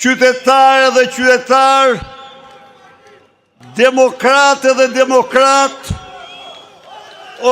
qytetare dhe qytetar, demokrate dhe demokrat,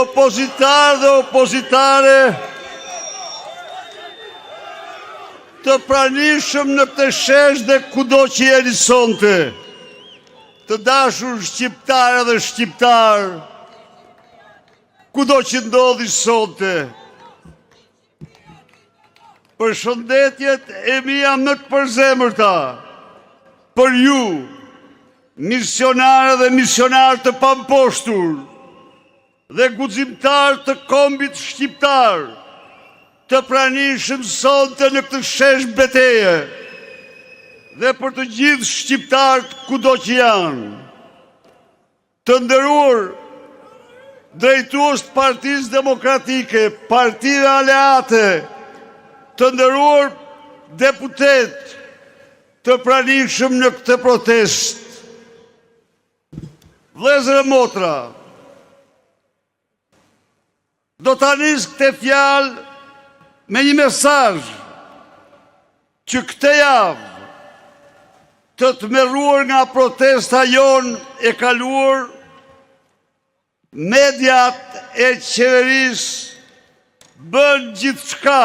opozitar dhe opozitare, të pranishëm në këtë shesh dhe kudo që jeni sonte, të dashur shqiptare dhe shqiptar, kudo që ndodhi sonte. Përshëndetjet e mia më të përzemërta për ju, misionare dhe misionar të pamposhtur dhe guximtar të kombit shqiptar, të pranishëm sonte në këtë shesh beteje dhe për të gjithë shqiptarët kudo që janë. Të nderuar drejtues të Partisë Demokratike, partive aleate, të nderuar deputet, të pranishëm në këtë protest. Vëllezër e motra, do ta nis këtë fjalë me një mesazh që këtë javë të tmerruar nga protesta jon e kaluar, mediat e qeverisë bën gjithçka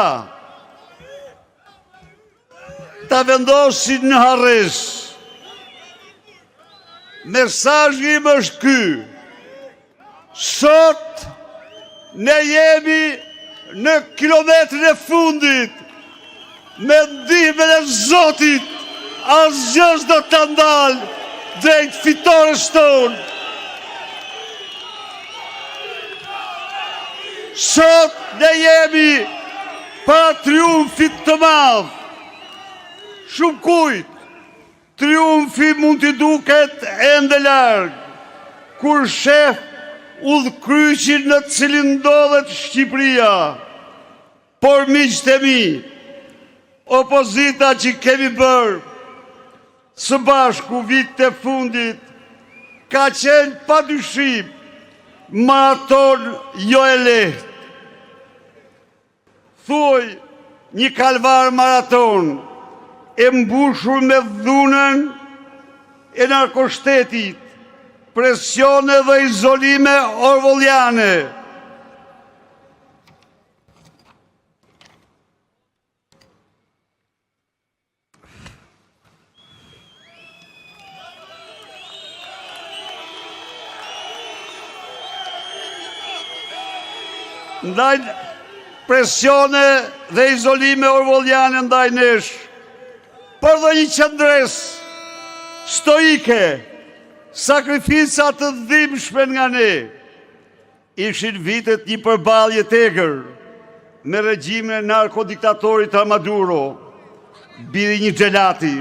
ta vendosin në harres. Mesazhi im është ky: sot ne jemi në kilometrin e fundit, me ndihmën e Zotit, asgjë s'do ta ndalë drejt fitores tonë. Sot ne jemi para triumfit të madh. Shumë kujt, triumfi mund t'i duket ende larg, kur shef udhkryqin në cilin ndodhet Shqipëria. Por miqtë e mi, opozita që kemi bërë së bashku vitet e fundit ka qenë padyshim maraton jo e lehtë. Thuaj një kalvar maraton e mbushur me dhunën e narkoshtetit, presione dhe izolime orwelliane. Ndaj presione dhe izolime orwelliane ndaj nesh, por dhe një qëndres stoike, sakrifica të dhimbshme nga ne. Ishin vitet një përballje tegër me regjimin e narkodiktatorit Maduro, biri një xhelati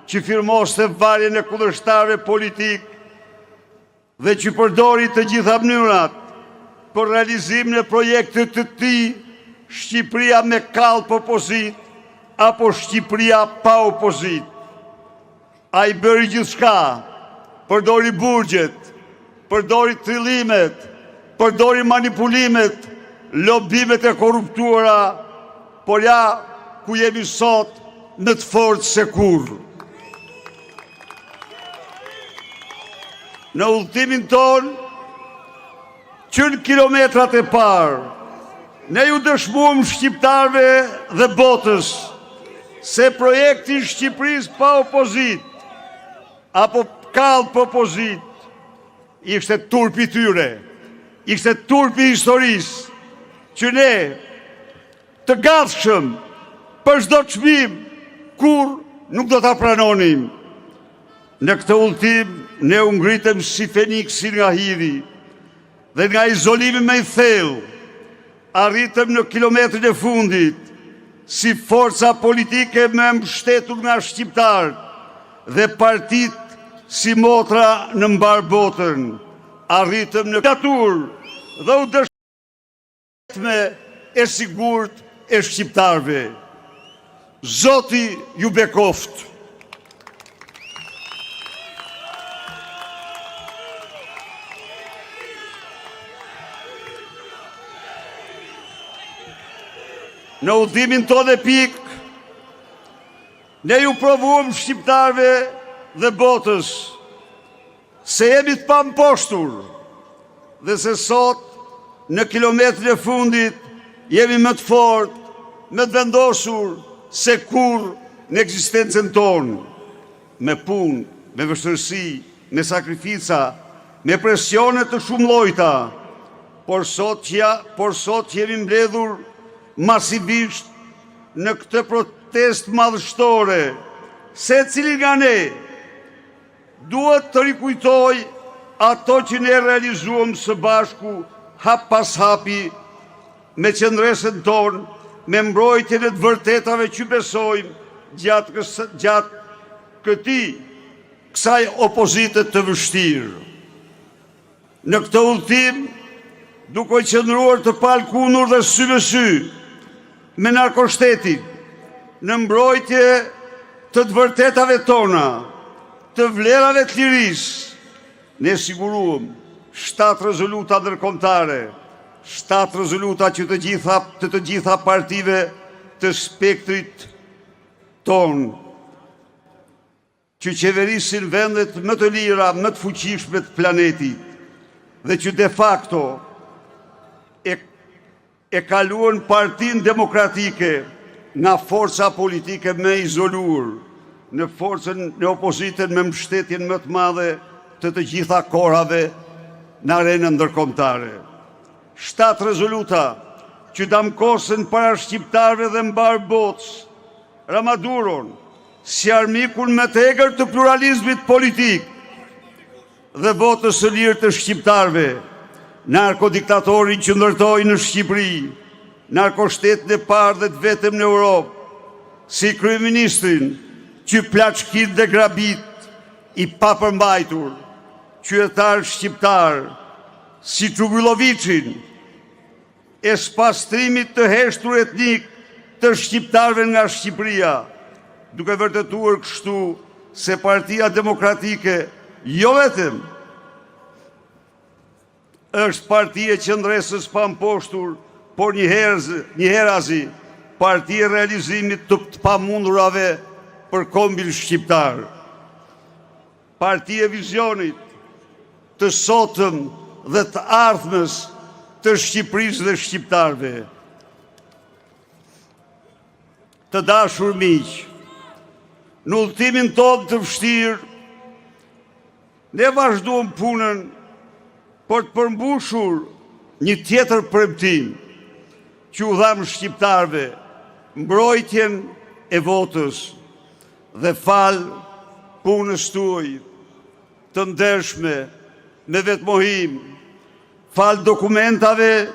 që firmoste varjen e kundërshtarëve politik dhe që përdori të gjitha mënyrat për realizimin e projektit të tij, Shqipëria me kallp opozit apo Shqipëria pa opozit. Ai bëri gjithçka, përdori burgjet, përdori trillimet, përdori manipulimet, lobimet e korruptuara, por ja ku jemi sot në të fortë se kurrë. Në udhëtimin ton, që në kilometrat e parë, ne ju dëshmuam shqiptarve dhe botës se projekti Shqipërisë pa opozit, apo kallp opozit, ishte turpi tyre, ishte turpi historisë, që ne të gatshëm për çdo çmim, kur nuk do ta pranonim. Në këtë udhëtim ne u ngritëm si Feniksi nga hidhi, dhe nga izolimi me i thellë, arritëm në kilometrin e fundit, si forca politike me mbështetur nga shqiptarët dhe partit si motra në mbar botën. Arritëm në diktaturë dhe u dëshmë e sigurt e shqiptarëve. Zoti ju bekoft. Në udhimin tonë epik, Ne ju provuam shqiptarve dhe botës se jemi të pamposhtur dhe se sot në kilometrin e fundit jemi më të fortë, më të vendosur se kur në ekzistencën tonë, me punë, me vështirësi, me sakrifica, me presione të shumë llojta, por sot që jemi mbledhur masivisht në këtë protestë madhështore, secili nga ne duhet të rikujtoj ato që ne realizuam së bashku hap pas hapi me qendresën tonë, me mbrojtjen e të vërtetave që besojmë gjatë kësaj opozite të vështirë. Në këtë udhëtim, duke qëndruar të palkundur dhe sy me sy me narkoshtetin, në mbrojtje të të vërtetave tona, të vlerave të lirisë, ne siguruam 7 rezoluta ndërkombëtare, 7 rezoluta që të gjitha partive të spektrit ton, që qeverisin vendet më të lira, më të fuqishme të planetit, dhe që de facto e kaluan Partinë Demokratike nga forca politike më izoluar, në opozitën me mbështetjen më të madhe të gjitha kohërave në arenën ndërkombëtare. 7 rezoluta që damkosen para shqiptarëve dhe mbar botës Ramaduron si armikun më të egër të pluralizmit politik dhe votës së lirë të shqiptarëve, narkodiktatorin që ndërtoi në Shqipëri, narkoshtetin e parë dhe të vetëm në Europë, si kryeministrin që plaçkit dhe grabit i papërmbajtur, qytetar shqiptar, si Trubillovicin, e spastrimit të heshtur etnik të shqiptarëve nga Shqipëria, duke vërtetuar kështu se Partia Demokratike jo vetëm është parti e qendresës pamposhtur, por njëherazi parti e realizimit të pamundurave për kombin shqiptar. Parti e vizionit të sotëm dhe të ardhmes të Shqipërisë dhe shqiptarëve. Të dashur miq, në udhëtimin tonë të vështirë, ne vazhdojmë punën për të përmbushur një tjetër premtim që u dham shqiptarëve, mbrojtjen e votës dhe fal punës tuaj të ndershme me vetmohim, fal dokumentave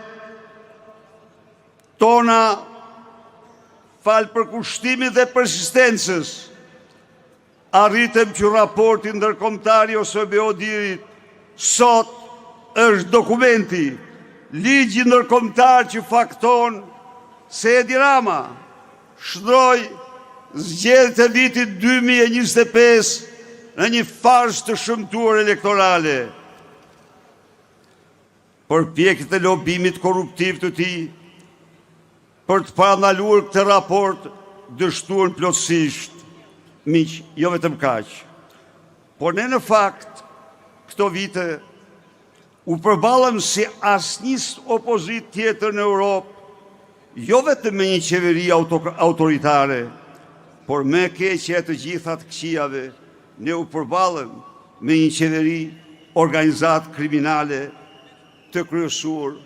tona, fal përkushtimit dhe persistencës, arritëm që raporti ndërkombëtar i OSBE-ODIHR-it sot është dokumenti, ligji ndërkombëtar që fakton se Edi Rama shndroi zgjedhjet e vitit 2025 në një farzë të shëmtuar elektorale. Përpjekjet e lobimit korruptiv të tij për të parandaluar këtë raport dështuan plotësisht. Miq, jo vetëm kaq, por ne në fakt këto vite u përballëm si asnjë opozit tjetër në Europë, jo vetëm me një qeveri autoritare, por me keqja e të gjitha të këqijave, ne u përballëm me një qeveri organizatë kriminale të kryesuar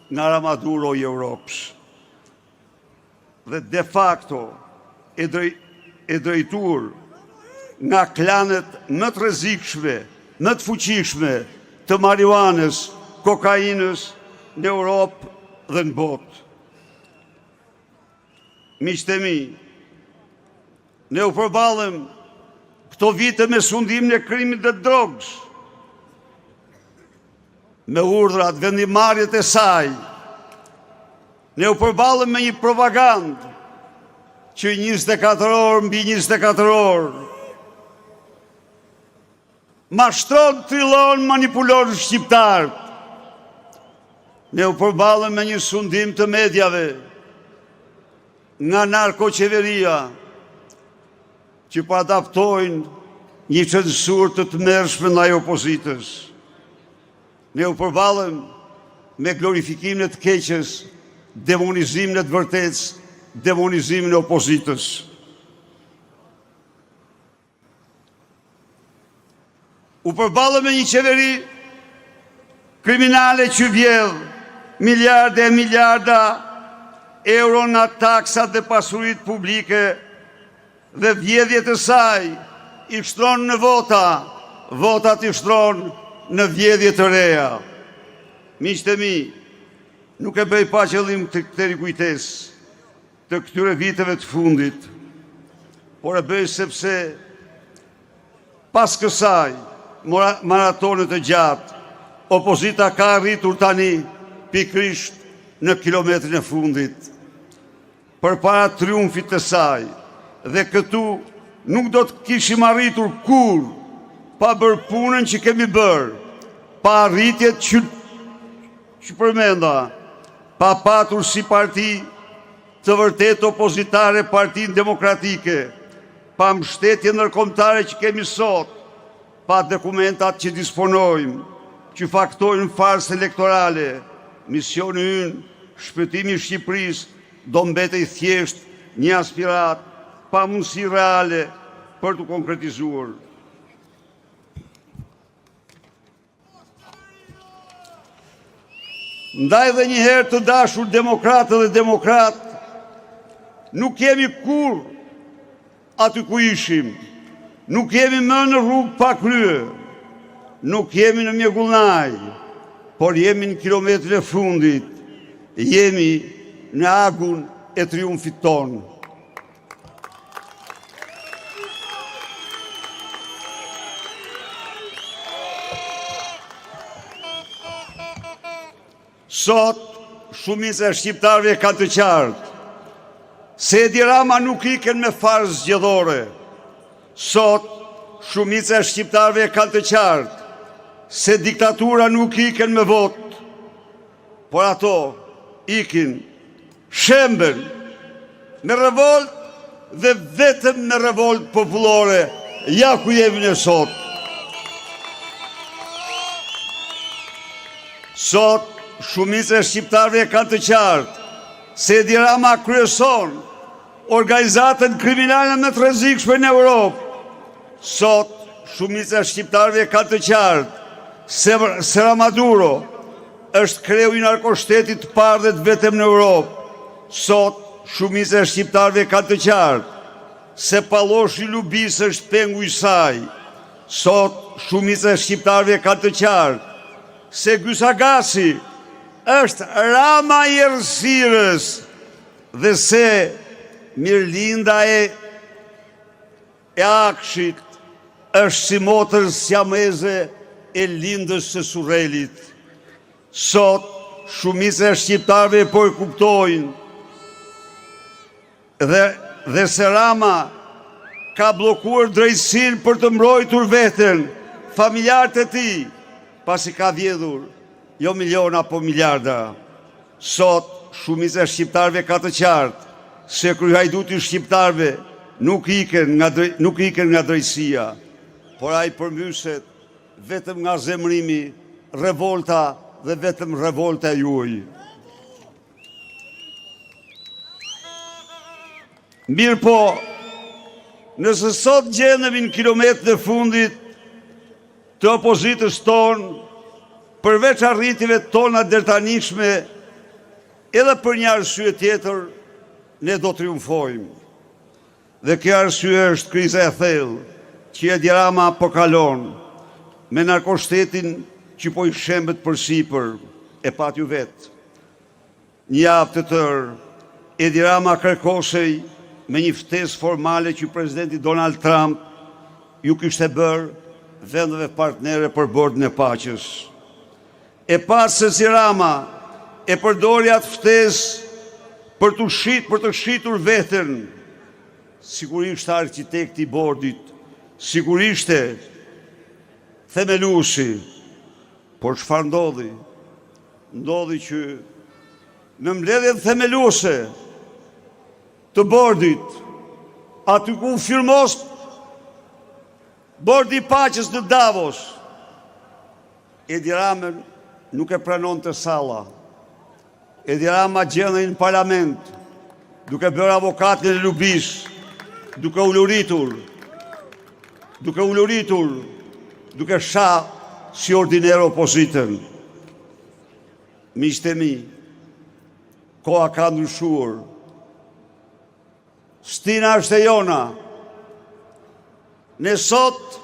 nga Ramaduro i Europës. Dhe de facto e drejtuar nga klanet më të rrezikshme, më të fuqishme të marijuanës, kokainës në Europë dhe në botë. Miqtë e mi, ne u përballëm këto vite me sundimin e krimit dhe drogës, me urdhrat, vendimarrjet e saj. Ne u përballëm me një propagandë që 24 orë mbi 24 orë mashtron, trillon, manipulon shqiptarët. Ne u përballëm me një sundim të medjave nga narkoqeveria, që po adaptojnë një censur të tmerrshme ndaj opozitës. Ne u përballëm me glorifikimin e të keqes, demonizimin e të vërtetës, demonizimin e opozitës. U përballëm me një qeveri kriminale që vjedh miliarde e miliarda euro nga taksat dhe pasurit publike dhe vjedhjet e saj i shtron në vota, votat i shtron në vjedhjet të reja. Miqtë e mi, nuk e bëj pa qëllim të këtë rikujtes të këtyre viteve të fundit, por e bëj sepse pas kësaj maratonet e gjatë, opozita ka arritur tani pikrisht në kilometrin e fundit. Përpara triumfit të saj, dhe këtu nuk do të kishim arritur kur pa bërë punën që kemi bërë, pa arritjet që përmenda, pa patur si parti të vërtet opozitare Partinë Demokratike, pa mbështetje ndërkombëtare që kemi sot, pa dokumentat që disponojmë, që faktojnë farsë elektorale. Misioni ynë, shpëtimi i Shqipërisë do mbetej thjesht një aspirat pa mundësi reale për të konkretizuar. Ndaj dhe njëherë të dashur demokratë dhe demokratë, nuk jemi kur aty ku ishim, nuk jemi më në rrugë pa krye, nuk jemi në mjegullnaj, por jemi në kilometrin e fundit, jemi në agun e triumfit tonë. Sot, shumica e shqiptarëve ka të qartë se Edi Rama nuk iken me farzë zgjedhore. Sot, shumica e shqiptarëve ka të qartë se diktatura nuk iken me votë, por ato ikin shemben me revolt dhe vetëm me revolt popullore. Ja ku jemi ne sot. Sot, shumica e shqiptarëve kanë të qartë se Edi Rama kryeson organizatën kriminale më të rrezikshme në Europë. Sot, shumica e shqiptarëve kanë të qartë se Maduro është kreu i narkoshtetit të parë dhe të vetëm në Europë. Sot, shumica e shqiptarëve kanë të qartë se Palloshi Lubis është pengu i saj. Sot, shumica e shqiptarëve kanë të qartë se Gyzagasi është Rama i Errësirës dhe se Mirlinda e Akshit është si motër siameze e lindës së Surrelit. Sot, shumica e shqiptarëve po e kuptojnë dhe se Rama ka bllokuar drejtësinë për të mbrojtur veten, familjarët e tij, pasi ka vjedhur jo miliona, po miliarda. Sot, shumica e shqiptarëve ka të qartë se kryehajduti shqiptarëve nuk iken nga drejtësia, por ai përmbyset vetëm nga zemrimi, revolta dhe vetëm revolta juaj. Mirë po, nëse sot gjendemi në kilometrin e fundit të opozitës tonë, përveç arritjeve tona dërtanishme, edhe për një arsye tjetër, ne do triumfojmë. Dhe kjo arsye është kriza e thellë që Edi Rama po kalon, me narkoshtetin që po i shembet përsipër, e pat ju vetë. Një javë të tërë, Edi Rama kërkosej me një ftesë formale që presidenti Donald Trump ju kishte bërë vendeve partnere për bordën e paqes. E pas se si Rama e përdori atë ftesë për të shitur veten, sigurisht arkitekti i bordit, sigurisht themeluesi, por çfarë ndodhi? Ndodhi që në mbledhjen themeluese të bordit, aty ku firmos Bordi i Paqes në Davos. Edi Ramën nuk e pranon të salla. Edi Rama gjendej në parlament, duke bërë avokatin e lubis, duke ulluritur, duke sha si ordiner opozitën. Miqtë e mi, koha ka ndryshuar. Stina është e jona. Ne sot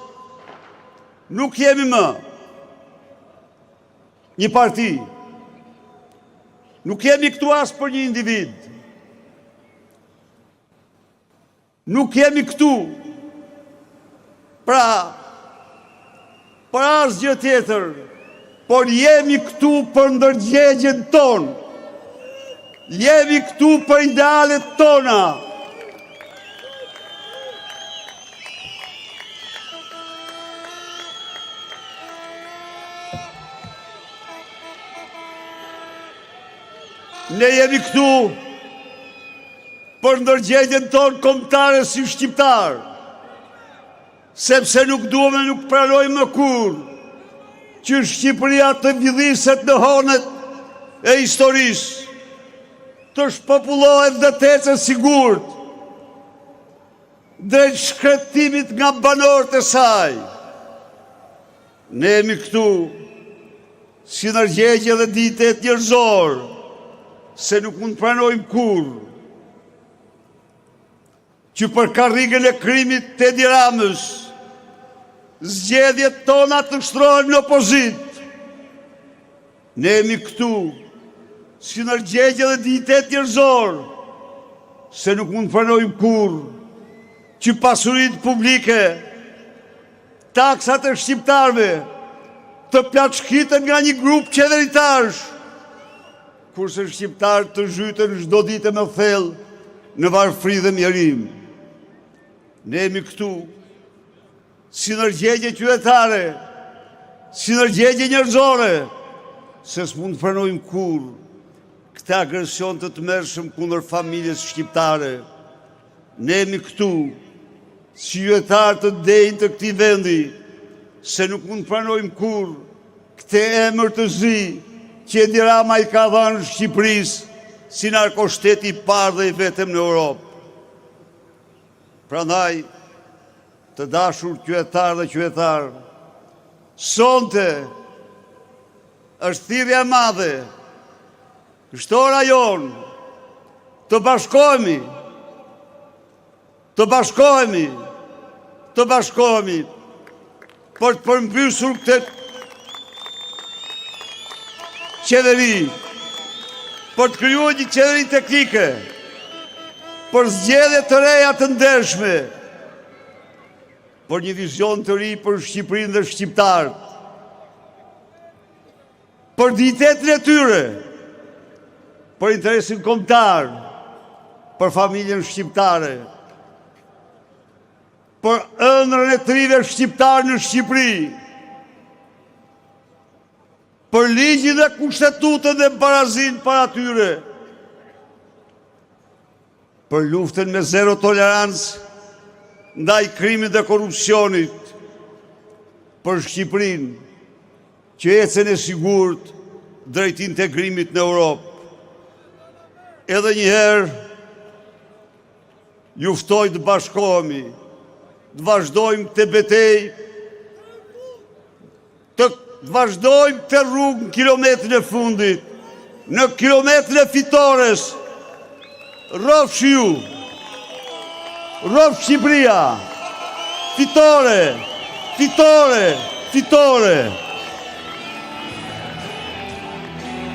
nuk jemi më një parti. Nuk jemi këtu as për një individ. Nuk jemi këtu për asgjë tjetër, por jemi këtu për ndërgjegjen tonë. Jemi këtu për idealet tona. Ne jemi këtu për ndërgjegjen tonë kombëtare si shqiptar, sepse nuk duhem e nuk pranojmë më kur që Shqipëria të vjedhiset në honet e historisë, të shpopullohet dhe të ecë sigurt drejt shkretimit nga banorët e saj. Ne jemi këtu si ndërgjegje dhe ditet njerëzor, se nuk mund pranojmë kur që për karrigën e krimit të Edi Ramës zgjedhjet tona të shtrohen në opozit. Ne jemi këtu si ndërgjegje dhe ditet njerëzor, se nuk mund pranojmë kur që pasuritë publike, taksat e shqiptarëve të plaçkiten nga një grup qeveritarësh, kurse shqiptarët të zhyten çdo ditë me thellë në varfëri dhe mjerim. Ne jemi këtu si ndërgjegje qytetare, si ndërgjegje njerëzore, se s'mund të pranojmë kur këtë agresion të tmerrshëm kundër familjes shqiptare. Ne jemi këtu si qytetarë të denjë të këtij vendi, se nuk mund të pranojmë kur këtë emër të zi që Edi Rama i ka dhënë Shqipërisë si narkoshteti i parë dhe i vetëm në Europë. Prandaj, të dashur qytetarë dhe qytetarë, sonte është thirrja e madhe, është ora jonë të bashkohemi për të përmbysur këtë qeveri, për të krijuar një qeveri teknike, për zgjedhje të reja të ndershme, për një vizion të ri për Shqipërinë dhe shqiptarët, për dignitetin e tyre, për interesin kombëtar, për familjen shqiptare, për ëndrrën e trive shqiptar në Shqipëri, për ligjin dhe kushtetutën dhe barazin para tyre, për luftën me zero tolerancë ndaj krimit dhe korrupsionit, për Shqipërinë që ecën e sigurt drejt integrimit në Europë. Edhe njëherë ju ftoj të bashkohemi, të vazhdojmë të betejë, të vazhdojmë të rrugë në kilometrin e fundit, në kilometrin e fitores. Rrofsh ju, rrofsh Shqipëria, fitore, fitore, fitore.